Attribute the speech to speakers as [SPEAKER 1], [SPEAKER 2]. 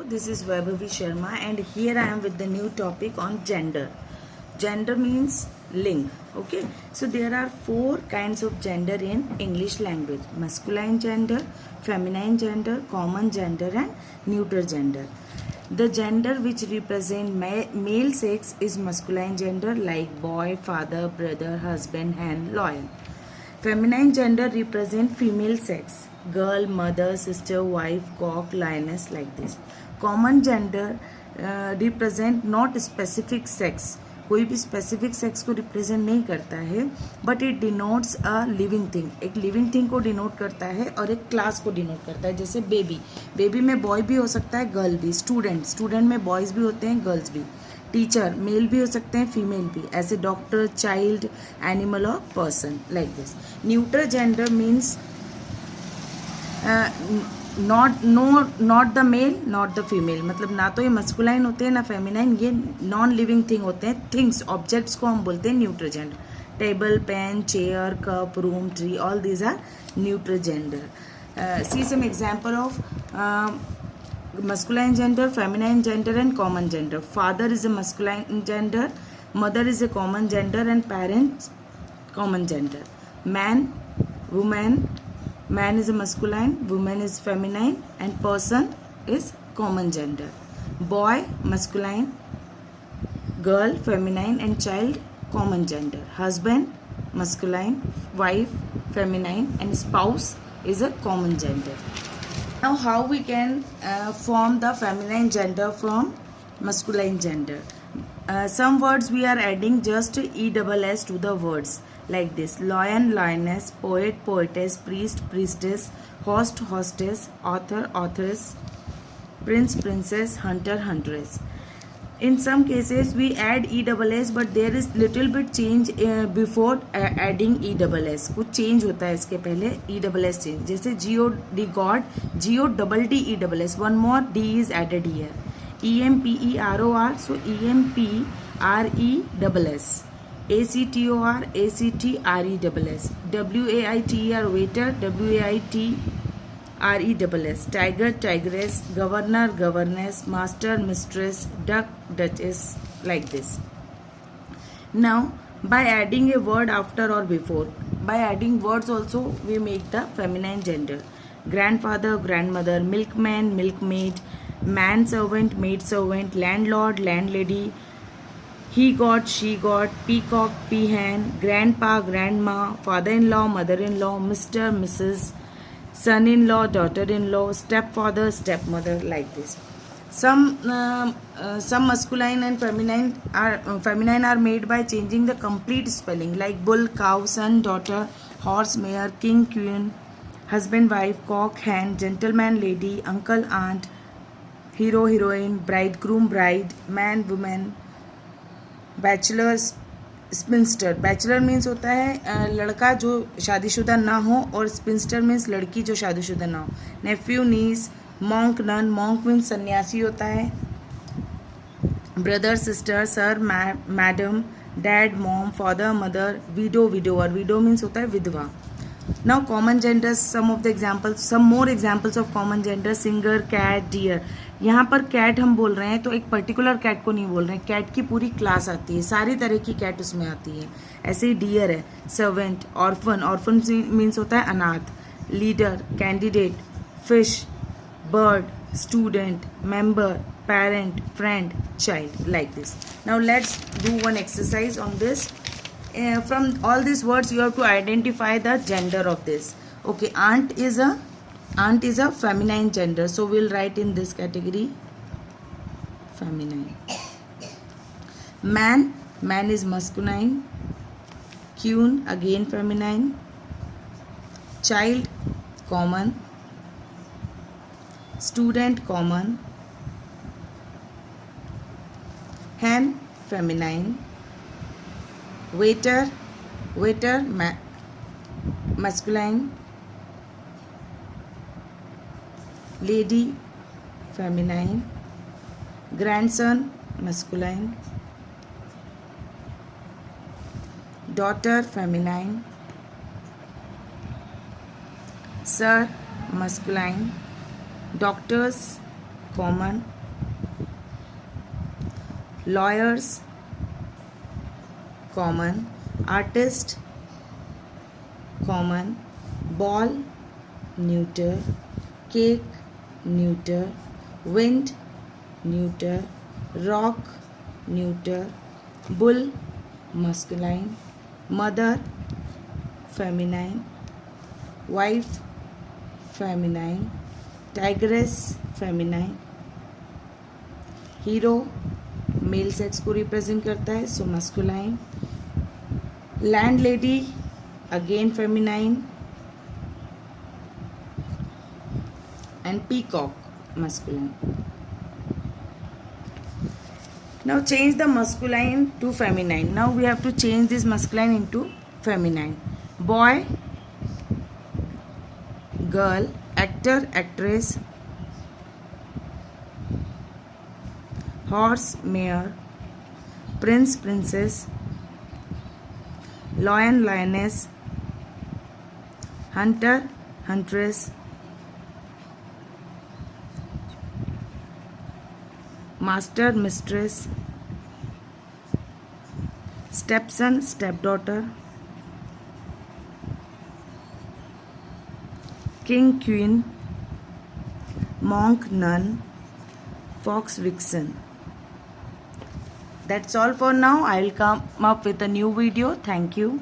[SPEAKER 1] this is Vaibhavi Sharma and here I am with the new topic on gender. Gender means ling. Okay, so there are four kinds of gender in English language: masculine gender, feminine gender, common gender and neuter gender. The gender which represent male sex is masculine gender, like boy, father, brother, husband, hen, lion. Feminine gender represent female sex, girl, mother, sister, wife, cock, lioness, like this. Common gender represent not specific sex, कोई भी specific sex को represent नहीं करता है, but it denotes a living thing, एक living thing को denote करता है और एक क्लास को डिनोट करता है. जैसे बेबी, बेबी में बॉय भी हो सकता है, गर्ल भी. स्टूडेंट, स्टूडेंट में बॉयज़ भी होते हैं, गर्ल्स भी. टीचर, मेल भी हो सकते हैं, फीमेल भी. ऐसे डॉक्टर, चाइल्ड, एनिमल और person, like this. Neutral gender means not the male not the female, मतलब ना तो ये मस्कुलाइन होते हैं ना फेमिनाइन, ये नॉन लिविंग थिंग होते हैं. थिंग्स, ऑब्जेक्ट्स को हम बोलते हैं neutral gender. Table, pen, chair, cup, room, tree, all these are neutral gender. See some example of masculine gender, feminine gender and common gender. Father is a masculine gender, mother is a common gender and parents common gender. Man, woman, man is a masculine, woman is feminine and person is common gender. Boy, masculine, girl, feminine and child common gender. Husband, masculine, wife, feminine and spouse is a common gender. Now how we can form the feminine gender from masculine gender? Some words we are adding just ESS to the words, like this: lion, lioness, poet, poetess, priest, priestess, host, hostess, author, authoress, prince, princess, hunter, huntress. In some cases we add ESS, but there is little bit change before adding ESS. कुछ change होता है इसके पहले ESS change. जैसे God, God, GODD, one more D is added here. EMPEROR, so EMPRESS. ACTOR, ACTRESS. WAITER, waiter, WAITRESS. Tiger, tigress, governor, governess, master, mistress, duck, duchess, like this. Now by adding a word after or before, by adding words also we make the feminine gender. Grandfather, grandmother, milkman, milkmaid, man servant, maid servant, landlord, landlady, he got, she got, peacock, peahen, grandpa, grandma, father-in-law, mother-in-law, Mr., Mrs., son-in-law, daughter-in-law, stepfather, stepmother, like this. Some masculine and feminine are made by changing the complete spelling, like bull, cow, son, daughter, horse, mare, king, queen, husband, wife, cock, hen, gentleman, lady, uncle, aunt, hero, heroine, bridegroom, bride, man, woman, bachelor, sphincter. Bachelor means होता है लड़का जो शादीशुदा ना हो, और sphincter means लड़की जो शादीशुदा ना हो. नेफ्यू, नीस, मॉन्क, नन. मॉन्क मीन्स सन्यासी होता है. Brother, sister, sir, madam, dad, mom, father, mother, window, widower. Window means होता है विधवा. Now common genders, some more examples of common gender: singer, cat, deer. यहाँ पर कैट हम बोल रहे हैं तो एक पर्टिकुलर कैट को नहीं बोल रहे हैं, कैट की पूरी क्लास आती है, सारी तरह की कैट उसमें आती है. ऐसे ही डियर है. सर्वेंट, ऑर्फन, ऑर्फन मीन्स होता है अनाथ. Leader, candidate, fish, bird, student, member, parent, friend, child, like this. Now let's do one exercise on this. From all these words you have to identify the gender of this. Okay, aunt is a feminine gender, so we'll write in this category feminine. Man is masculine. Queen, again feminine. Child, common. Student, common. Hen, feminine. Waiter, masculine. Lady, feminine. Grandson, masculine. Daughter, feminine. Sir, masculine. Doctors, common. Lawyers, common. Artist, common. Ball, neuter. Cake, neuter. Wind, neuter. Rock, neuter. Bull, masculine. Mother, feminine. Wife, feminine. Tigress, feminine. Hero, male sex को represent करता है, so masculine. Landlady, again feminine. And peacock, masculine. Now change the masculine to feminine. Now we have to change this masculine into feminine. Boy, girl, actor, actress. Horse, mare. Prince, princess. Lion, lioness. Hunter, huntress. Master, mistress. Stepson, stepdaughter. King, queen. Monk, nun. Fox, vixen. That's all for now. I'll come up with a new video. Thank you.